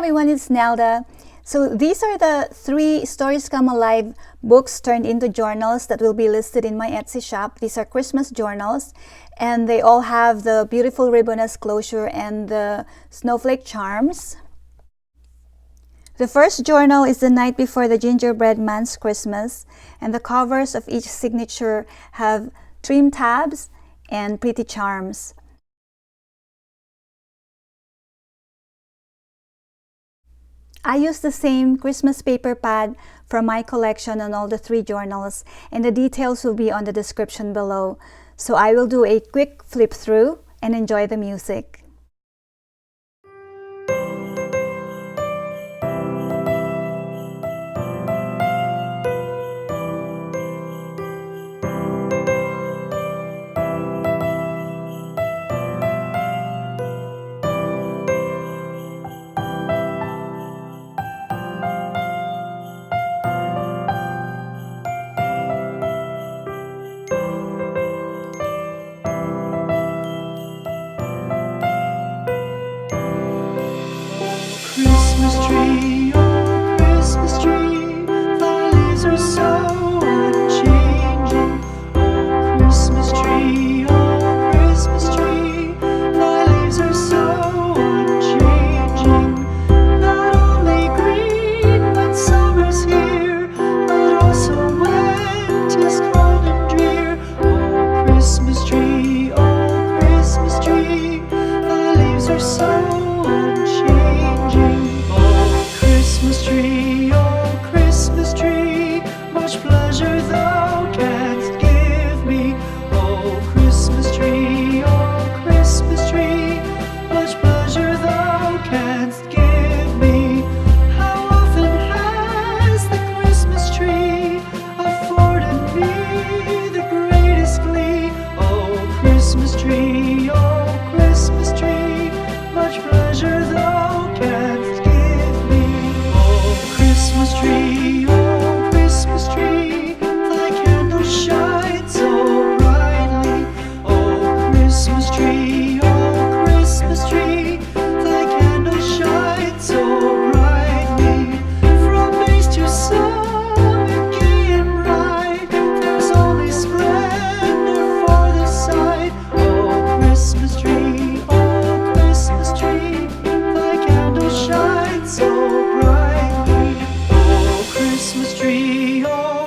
everyone, it's Nelda. So these are the 3 Stories Come Alive books turned into journals that will be listed in my Etsy shop. These are Christmas journals, and they all have the beautiful ribbon as closure and the snowflake charms. The first journal is the night before the Gingerbread Man's Christmas, and the covers of each signature have trim tabs and pretty charms. I use the same Christmas paper pad from my collection on all the 3 journals, and the details will be on the description below. So I will do a quick flip through and enjoy the music. Christmas tree, oh Christmas tree, thy leaves are so unchanging. Oh Christmas tree, thy leaves are so unchanging. Not only green when summer's here, but also winter's cold and drear. Oh Christmas tree, thy leaves are so Christmas tree, much pleasure thou canst give me. Oh Christmas tree, much pleasure thou canst give me. How often has the Christmas tree afforded me the greatest glee? Oh Christmas tree, much pleasure thou canst give me. Oh Christmas tree, thy candle shines so brightly. Oh Christmas tree, thy candle shines so brightly. From base to summit, gay and bright, there's only splendor for the sight. Oh Christmas tree, thy candle shines so brightly. Oh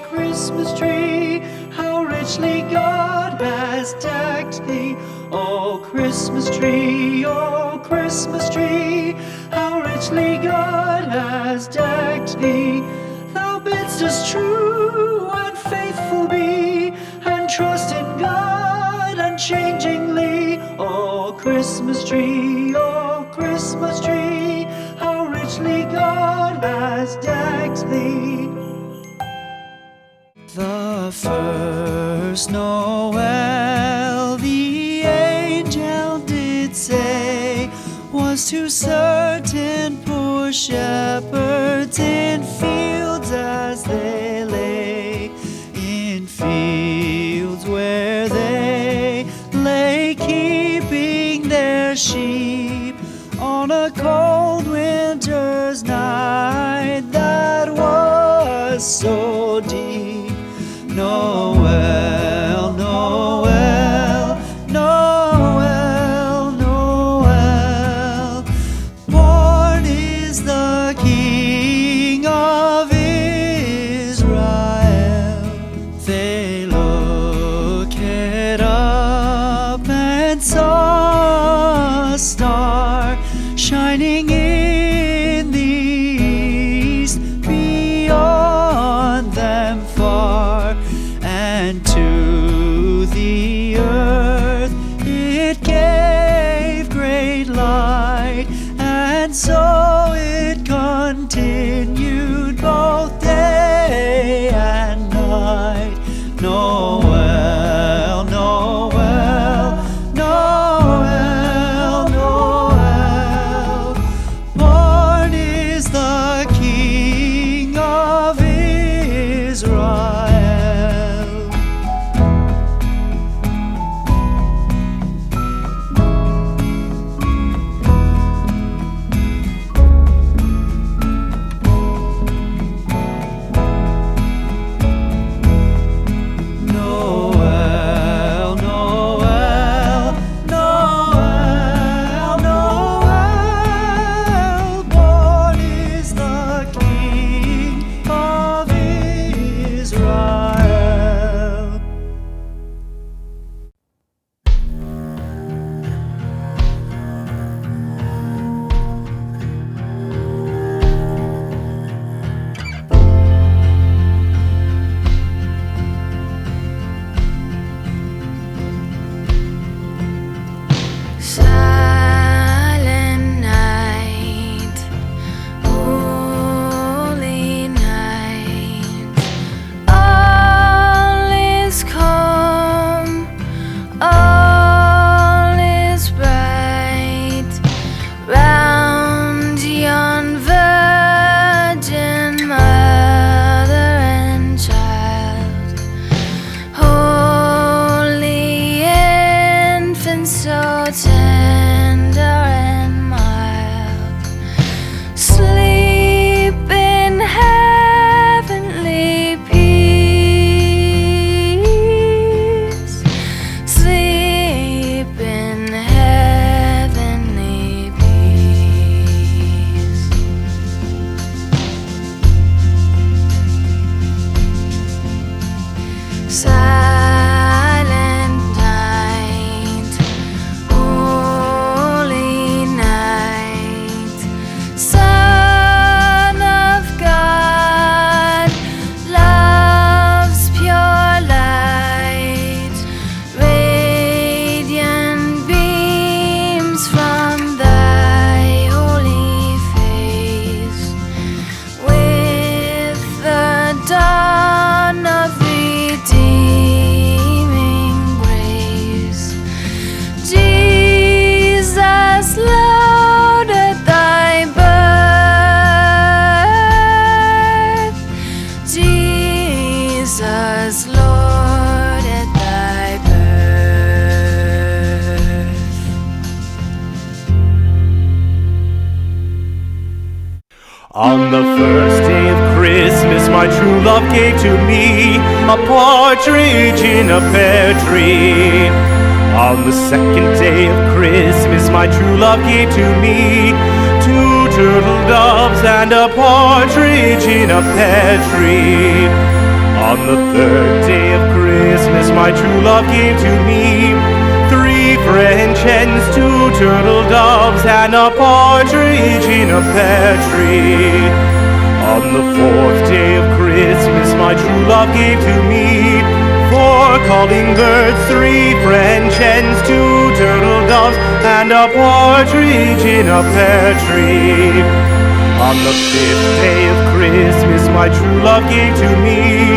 Christmas tree, how richly God has decked thee. Oh Christmas tree, how richly God has decked thee. Thou bidst us true and faithful be, and trust in God unchangingly. Oh Christmas tree, how richly God has decked thee. The first Noel, the angel did say, was to certain poor shepherds in fields as they lay, in fields where they lay keeping their sheep on a cold winter's night that was so deep. Noel, Noel, Noel, Noel, born is the King of Israel. They looked up and saw a star shining in the east, beyond them far, and to the earth it gave great light, and so it continued both day and night. Noel, Noel, Noel, Noel, born is the King of Israel. On the first day of Christmas, my true love gave to me a partridge in a pear tree. On the second day of Christmas, my true love gave to me 2 turtle doves and a partridge in a pear tree. On the third day of Christmas, my true love gave to me 3 French hens, 2 turtle doves, and a partridge in a pear tree. On the fourth day of Christmas, my true love gave to me 4 calling birds, 3 French hens, 2 turtle doves, and a partridge in a pear tree. On the fifth day of Christmas, my true love gave to me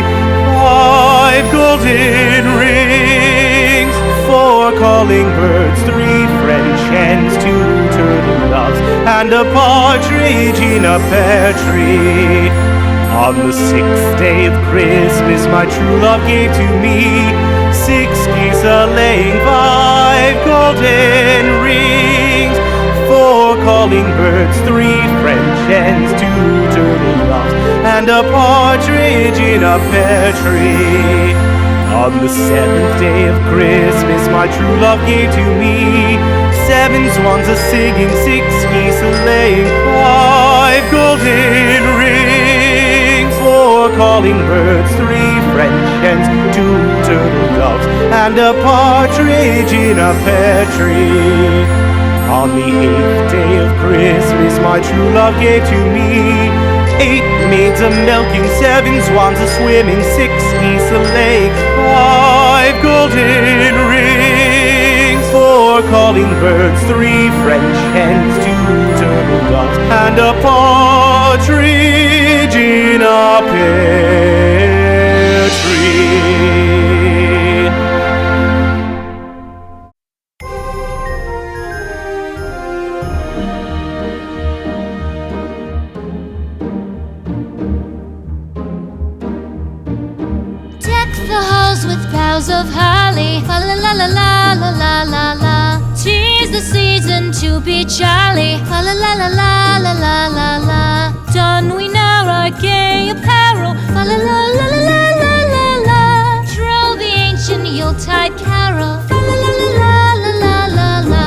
5 golden rings, 4 calling birds, 3 French hens, 2 turtle doves, and a partridge in a pear tree. On the sixth day of Christmas, my true love gave to me 6 geese a-laying, 5 golden rings, 4 calling birds, 3 French hens, 2 turtle doves, and a partridge in a pear tree. On the seventh day of Christmas, my true love gave to me 7 swans a-singing, 6 geese a-laying, 5 golden rings, 4 calling birds, 3 French hens, 2 turtle doves, and a partridge in a pear tree. On the 8th day of Christmas, my true love gave to me 8 maids a-milking, 7 swans a-swimming, 6 geese a-laying, 5 golden rings, 4 calling birds, 3 French hens, 2 turtle doves, and a partridge in a pear tree. The halls with boughs of holly, fa la la la la la la la la. 'Tis the season to be jolly, fa la la la la la la la la. Don we now our gay apparel, fa la la la la la la la la. Troll the ancient Yuletide carol, fa la la la la la la la la.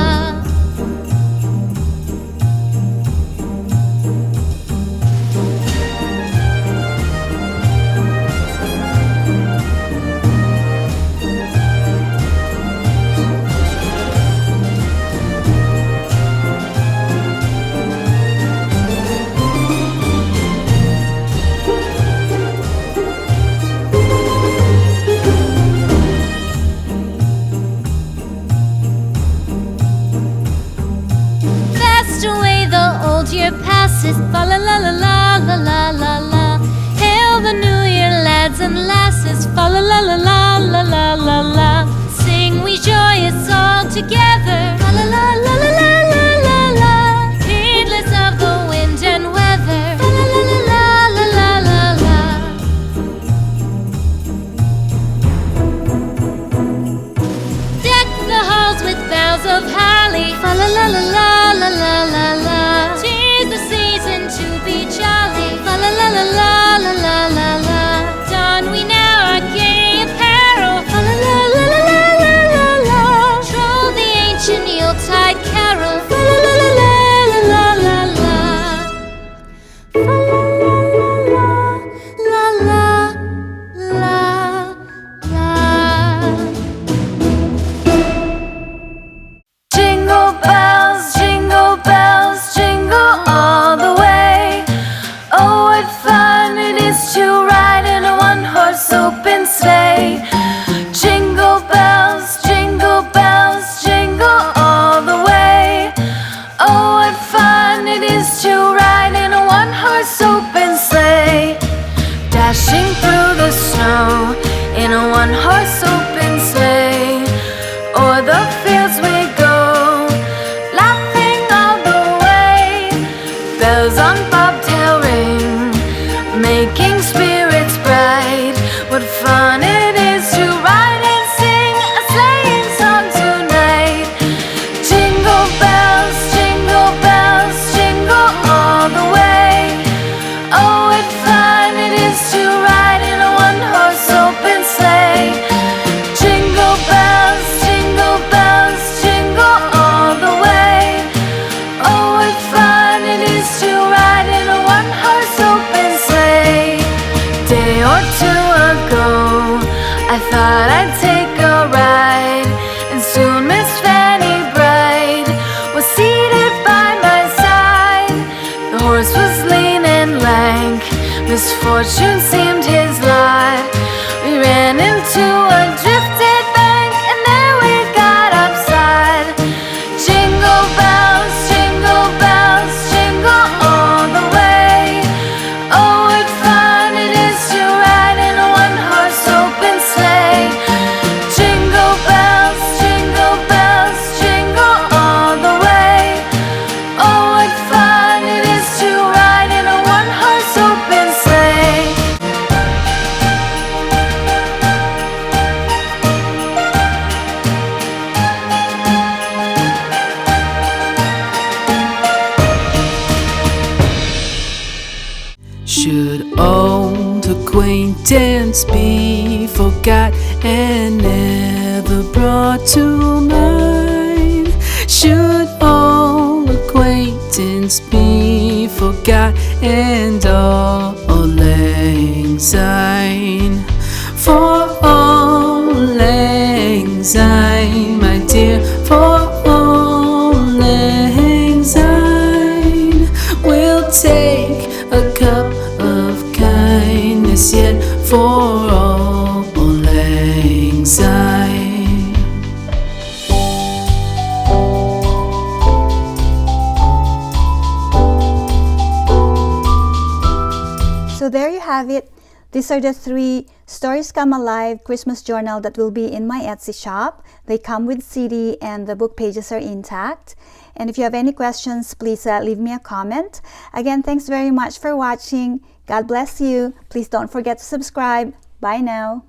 Year passes, fa la la la la la la la la. Hail the new year, lads and lasses, fa la la la la la la la la. Sing we joyous all together, fa la la la la la la la la. Heedless of the wind and weather, fa la la la la la la la. Deck the halls with boughs of holly, fa la la la la la la la la. La la la la la la la la. Don we now our gay apparel, fa la la la la la la la. Troll the ancient Yuletide carol, fa la la la la la la la. Fa la la la la la. Jingle bells, jingle bells, jingle all the way. Oh, what fun it is to ride in a one-horse open sleigh. Jingle bells, jingle all the way. Oh, what fun it is to ride in a one-horse open sleigh. Dashing through the snow in a one-horse open sleigh. O'er the fields we go, laughing all the way. Bells on bobtail ring, making spirits bright. What fun it is to ride and sing a sleighing song tonight. Jingle bells, jingle all the way. horse was lean and lank, misfortune seemed his lot. We ran into a drifted bank, and there we got upside. Jingle bells, jingle all the way. Oh, what fun it is to ride in a one-horse open sleigh. Jingle bells, jingle all the way. Oh, what fun it is to ride in a one-horse open sleigh. Should old acquaintance be forgot and never brought to mind? Should old acquaintance be forgot and all lang syne? For all lang syne, my dear, for all lang syne, we'll take a cup of kindness yet for all lang syne. So there you have it. These are the 3 Stories Come Alive Christmas journal that will be in my Etsy shop. They come with CD and the book pages are intact. And if you have any questions, please leave me a comment. Again, thanks very much for watching. God bless you. Please don't forget to subscribe. Bye now.